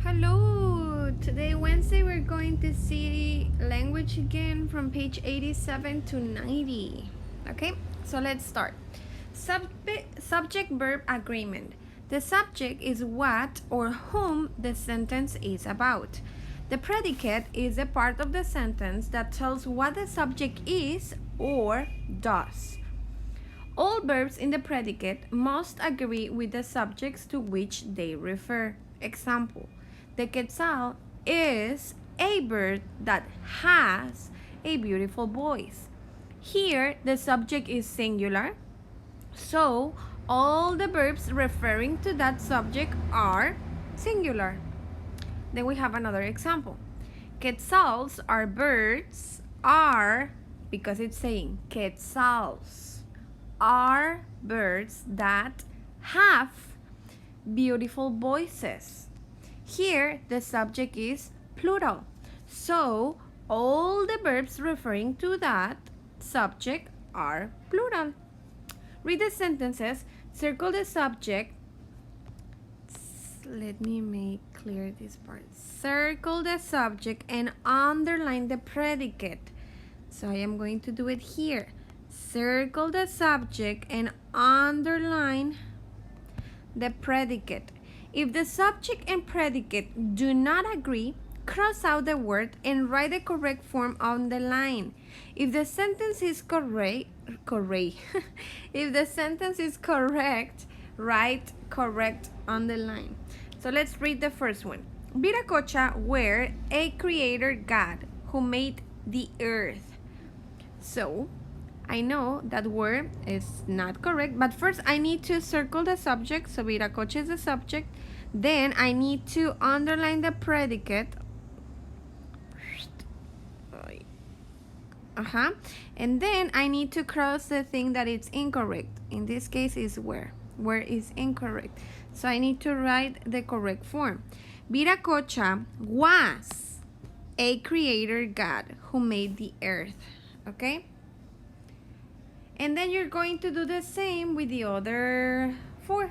Hello! Today, Wednesday, we're going to see language again from page 87 to 90. Okay, so let's start. Subject-verb agreement. The subject is what or whom the sentence is about. The predicate is a part of the sentence that tells what the subject is or does. All verbs in the predicate must agree with the subjects to which they refer. Example, the quetzal is a bird that has a beautiful voice. Here, the subject is singular, so all the verbs referring to that subject are singular. Then we have another example. Quetzals are birds, are, because it's saying quetzals, are birds that have beautiful voices. Here, the subject is plural. So, all the verbs referring to that subject are plural. Read the sentences, circle the subject. Let me make clear this part. Circle the subject and underline the predicate. So, I am going to do it here. Circle the subject and underline the predicate. If the subject and predicate do not agree, cross out the word and write the correct form on the line. If the sentence is correct, if the sentence is correct, write correct on the line. So let's read the first one. Viracocha were a creator god who made the earth. So, I know that word is not correct, but first I need to circle the subject, so Viracocha is the subject. Then I need to underline the predicate. And then I need to cross the thing that it's incorrect. In this case is where. Where is incorrect. So I need to write the correct form. Viracocha was a creator god who made the earth. Okay? And then you're going to do the same with the other four.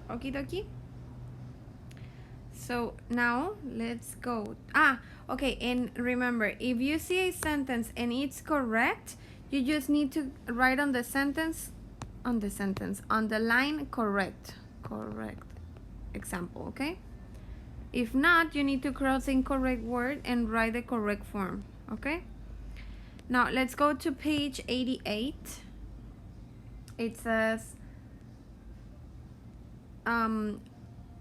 Okie dokie. So now let's go. Okay, and remember, if you see a sentence and it's correct, you just need to write on the line correct example, okay? If not, you need to cross the incorrect word and write the correct form, okay? Now, let's go to page 88. It says,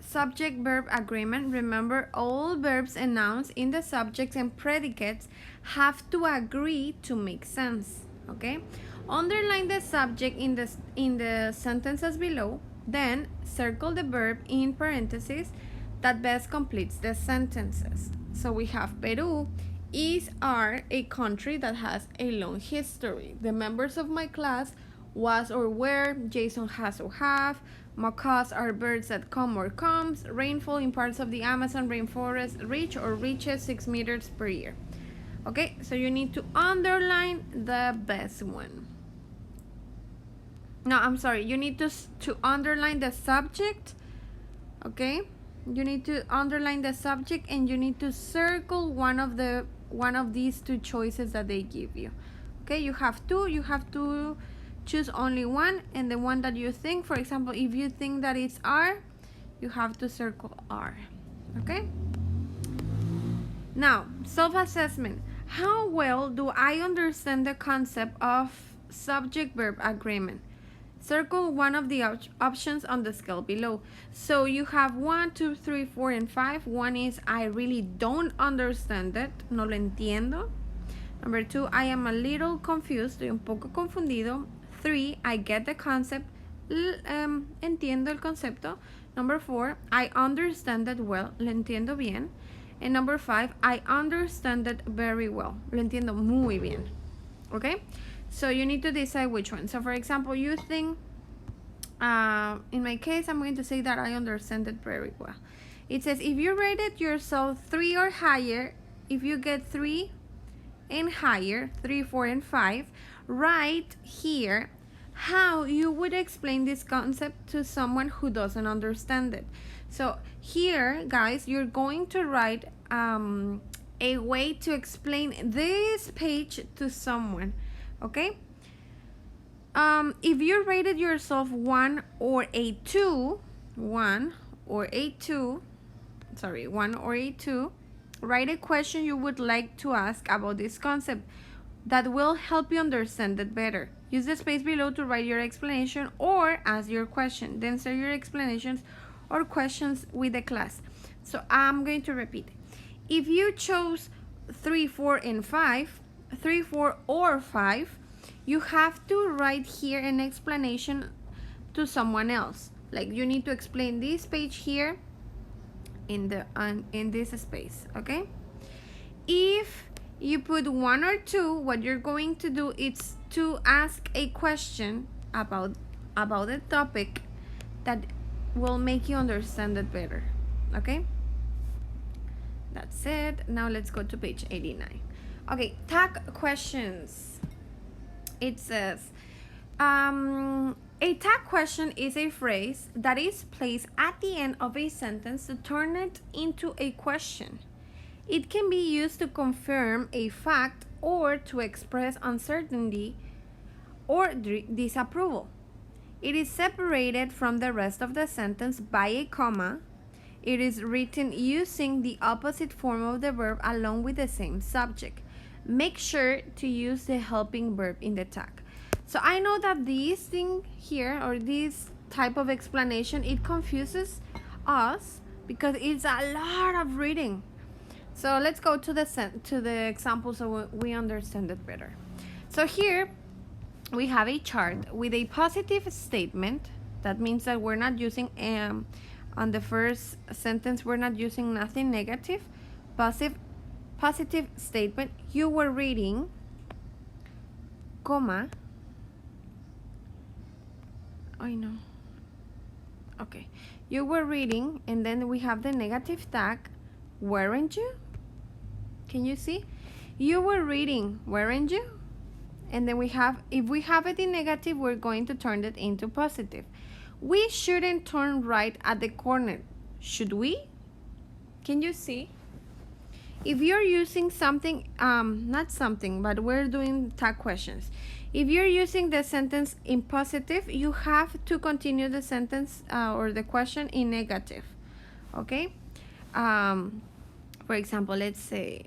subject-verb agreement. Remember, all verbs and nouns in the subjects and predicates have to agree to make sense, okay? Underline the subject in the sentences below, then circle the verb in parentheses that best completes the sentences. So we have Peru are a country that has a long history. The members of my class was or were, Jason has or have, macaws are birds that come or comes, rainfall in parts of the Amazon rainforest reach or reaches 6 meters per year. Okay, so you need to underline the best one. No, I'm sorry, you need to underline the subject, okay? You need to underline the subject and you need to circle one of these two choices that they give you. Okay, you have to choose only one, and the one that you think, for example, if you think that it's R, you have to circle R. Okay? Now, self-assessment. How well do I understand the concept of subject-verb agreement? Circle one of the options on the scale below. So you have 1, 2, 3, 4, and 5. 1 is I really don't understand it. No lo entiendo. Number 2, I am a little confused. Estoy un poco confundido. 3, I get the concept. Entiendo el concepto. Number 4, I understand it well. Lo entiendo bien. And number 5, I understand it very well. Lo entiendo muy bien. Okay? So you need to decide which one. So for example, you think, in my case, I'm going to say that I understand it very well. It says, if you rated yourself 3 or higher, if you get 3 and higher, 3, 4, and 5, write here how you would explain this concept to someone who doesn't understand it. So here, guys, you're going to write a way to explain this page to someone, okay? If you rated yourself 1 or a 2, 1 or a 2, write a question you would like to ask about this concept that will help you understand it better. Use the space below to write your explanation or ask your question. Then share your explanations or questions with the class. So I'm going to repeat. If you chose 3, 4, and 5, 3, 4, or 5, you have to write here an explanation to someone else. Like you need to explain this page here in this space, okay? If you put 1 or 2, what you're going to do is to ask a question about the topic that will make you understand it better, okay? That's it. Now let's go to page 89. Okay, tag questions. It says, a tag question is a phrase that is placed at the end of a sentence to turn it into a question. It can be used to confirm a fact or to express uncertainty or disapproval. It is separated from the rest of the sentence by a comma. It is written using the opposite form of the verb along with the same subject. Make sure to use the helping verb in the tag. So I know that this thing here, or this type of explanation, it confuses us because it's a lot of reading. So let's go to the example so we understand it better. So here we have a chart with a positive statement. That means that we're not using on the first sentence, we're not using nothing negative. Positive statement. You were reading, comma. I know. Okay. You were reading, and then we have the negative tag, weren't you? Can you see? You were reading, weren't you? And then we have, if we have it in negative, we're going to turn it into positive. We shouldn't turn right at the corner, should we? Can you see? If you're using something, not something, but we're doing tag questions. If you're using the sentence in positive, you have to continue the sentence or the question in negative, okay? For example, let's say,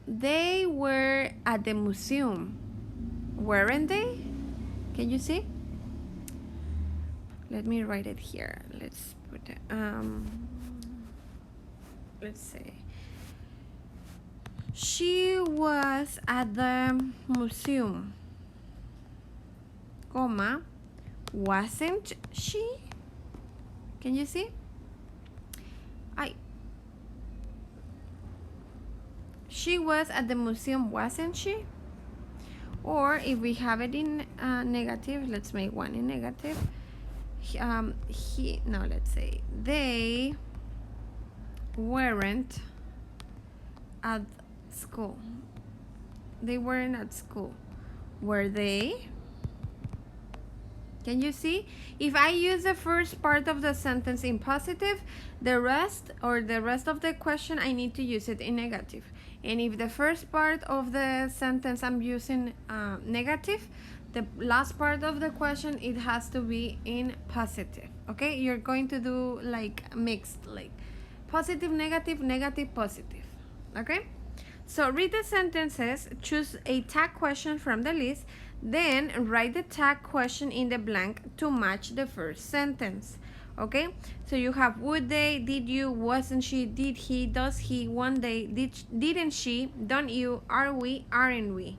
they were at the museum, weren't they? Can you see? Let me write it here. Let's put it, let's say, she was at the museum, comma, wasn't she? Can you see? She was at the museum, wasn't she? Or if we have it in negative, let's make one in negative. Let's say they weren't at school. They weren't at school. Were they? Can you see? If I use the first part of the sentence in positive, the rest of the question, I need to use it in negative. And if the first part of the sentence I'm using negative, the last part of the question, it has to be in positive. Okay? You're going to do like mixed, like positive, negative, negative, positive. Okay? So read the sentences, choose a tag question from the list, then write the tag question in the blank to match the first sentence. Okay? So you have would they, did you, wasn't she, did he, does he, one day, didn't she, don't you, are we, aren't we.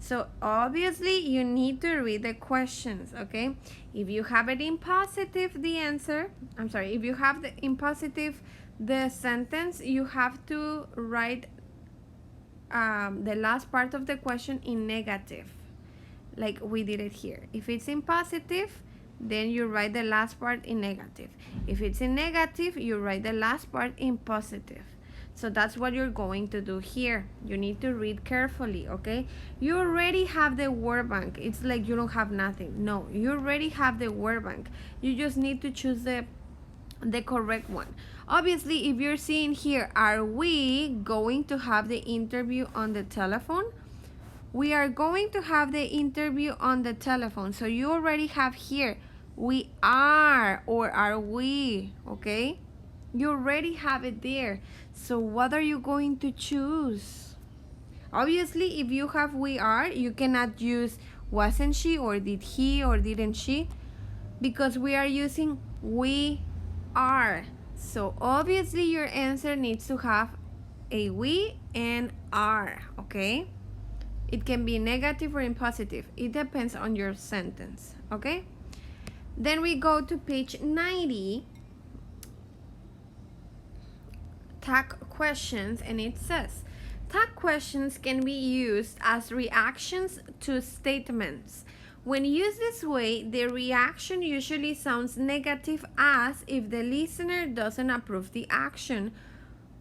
So obviously you need to read the questions, okay? If you have it in positive, if you have in positive the sentence, you have to write the last part of the question in negative, like we did it here. If it's in positive, then you write the last part in negative. If it's in negative, you write the last part in positive. So that's what you're going to do here. You need to read carefully, okay? You already have the word bank. It's like you don't have nothing. No, you already have the word bank. You just need to choose the correct one. Obviously, if you're seeing here, are we going to have the interview on the telephone? We are going to have the interview on the telephone. So you already have here, we are, or are we, okay? You already have it there. So what are you going to choose? Obviously, if you have we are, you cannot use wasn't she or did he or didn't she, because we are using we are. So obviously your answer needs to have a we and are, okay? It can be negative or in positive. It depends on your sentence, okay? Then we go to page 90, tag questions, and it says, tag questions can be used as reactions to statements. When used this way, the reaction usually sounds negative, as if the listener doesn't approve the action,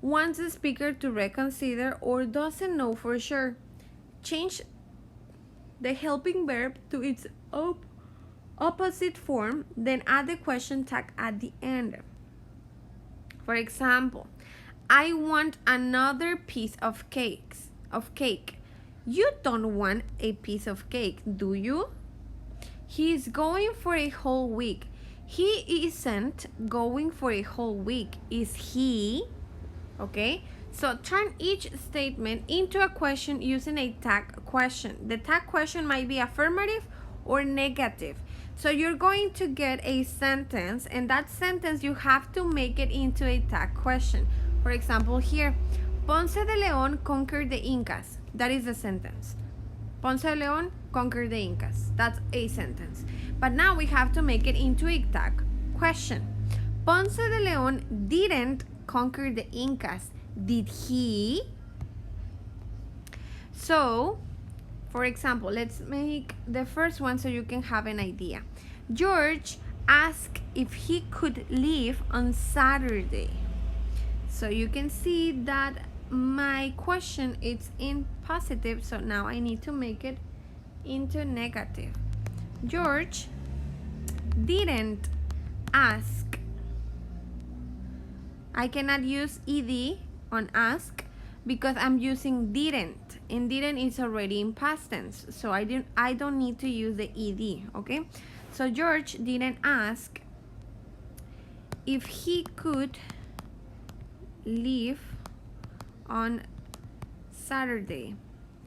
wants the speaker to reconsider, or doesn't know for sure. Change the helping verb to its opposite form, then add the question tag at the end. For example, I want another piece of cake. You don't want a piece of cake, do you? He's going for a whole week. He isn't going for a whole week, is he? Okay, so turn each statement into a question using a tag question. The tag question might be affirmative or negative. So you're going to get a sentence, and that sentence you have to make it into a tag question. For example, here, Ponce de León conquered the Incas. That is the sentence. Ponce de León conquered the Incas. That's a sentence. But now we have to make it into a tag question. Ponce de León didn't conquer the Incas, did he? So, for example, let's make the first one so you can have an idea. George asked if he could leave on Saturday. So you can see that my question is in positive, so now I need to make it into negative. George didn't ask. I cannot use ed on ask because I'm using didn't, and didn't is already in past tense, so I don't need to use the ed, okay? So George didn't ask if he could leave on Saturday,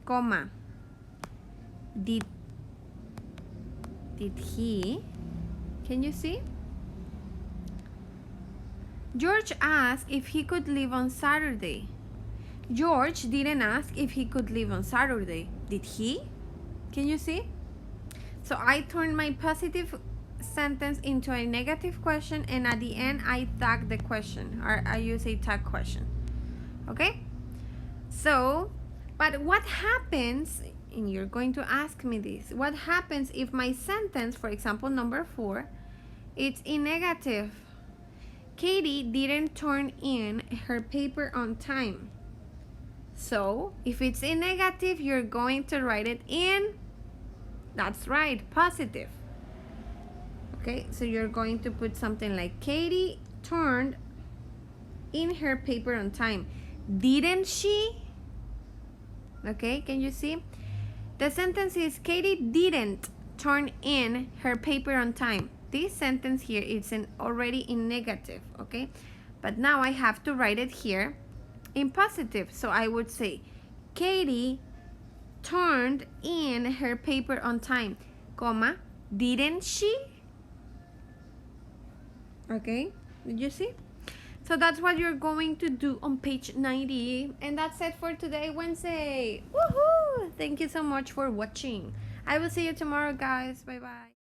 comma, did he? Can you see? George asked if he could leave on Saturday. George didn't ask if he could leave on Saturday, did he? Can you see? So I turned my positive sentence into a negative question, and at the end I tag the question, or I use a tag question, okay? So, but what happens, and you're going to ask me this, what happens if my sentence, for example, number 4, it's in negative? Katie didn't turn in her paper on time. So, if it's in negative, you're going to write it in, that's right, positive. Okay, so you're going to put something like Katie turned in her paper on time. Didn't she? Okay, can you see? The sentence is Katie didn't turn in her paper on time. This sentence here is already in negative, okay? But now I have to write it here in positive. So I would say Katie turned in her paper on time, comma, didn't she? Okay, did you see? So that's what you're going to do on page 90. And that's it for today, Wednesday. Woohoo! Thank you so much for watching. I will see you tomorrow, guys. Bye-bye.